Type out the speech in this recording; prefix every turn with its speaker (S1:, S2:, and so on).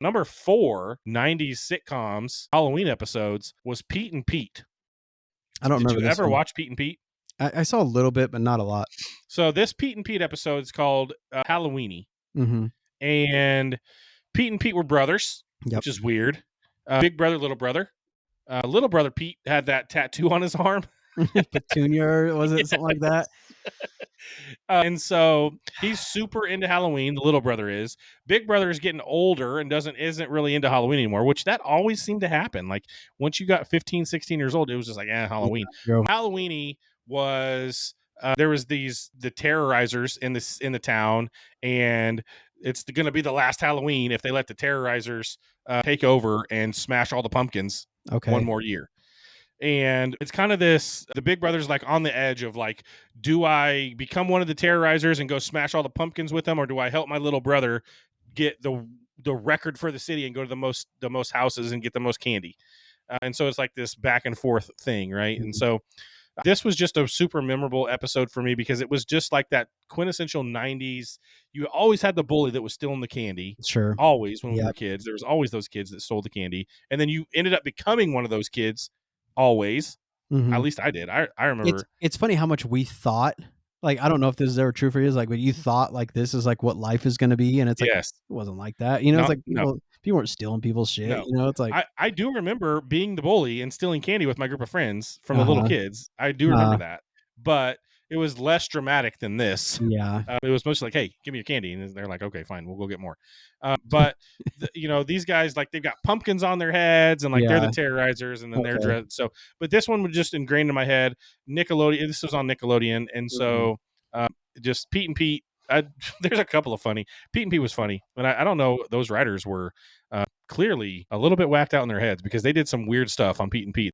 S1: Number 4 90s sitcoms Halloween episodes was Pete and Pete.
S2: I don't
S1: Did
S2: remember
S1: you
S2: this
S1: ever
S2: one.
S1: watch Pete and Pete?
S2: I saw a little bit, but not a lot.
S1: So this Pete and Pete episode is called Halloweeny.
S2: Mm-hmm.
S1: And Pete and Pete were brothers,
S2: Yep.
S1: which is weird. Big brother, little brother. Little brother Pete had that tattoo on his arm.
S2: Petunia, was it something like that?
S1: And so he's super into Halloween. The little brother is. Big brother is getting older and isn't really into Halloween anymore, which that always seemed to happen. Like once you got 15, 16 years old, it was just like, Halloween.
S2: Yeah,
S1: Halloweeny was there was the terrorizers in the town, and it's going to be the last Halloween if they let the terrorizers take over and smash all the pumpkins one more year. And it's kind of the big brother's like on the edge of like, do I become one of the terrorizers and go smash all the pumpkins with them, or do I help my little brother get the record for the city and go to the most houses and get the most candy? And so it's like this back and forth thing, right? And so this was just a super memorable episode for me because it was just like that quintessential 90s. You always had the bully that was stealing the candy.
S2: Sure.
S1: Always, when we were kids, there was always those kids that stole the candy. And then you ended up becoming one of those kids always.
S2: Mm-hmm.
S1: At least I did. I remember.
S2: It's funny how much we thought, like, I don't know if this is ever true for you, is like, but you thought like this is like what life is going to be. And it's like,
S1: Yes.
S2: it wasn't like that. You know, it's like
S1: No.
S2: people weren't stealing people's shit.
S1: No.
S2: You know, it's like,
S1: I do remember being the bully and stealing candy with my group of friends from the little kids. I do remember that, but it was less dramatic than this.
S2: Yeah.
S1: It was mostly like, hey, give me your candy. And they're like, okay, fine, we'll go get more. But these guys, like, they've got pumpkins on their heads and like they're the terrorizers, and then they're dressed. So, but this one was just ingrained in my head. Nickelodeon. This was on Nickelodeon. And so just Pete and Pete. There's a couple of funny. Pete and Pete was funny. And I don't know, those writers were clearly a little bit whacked out in their heads because they did some weird stuff on Pete and Pete.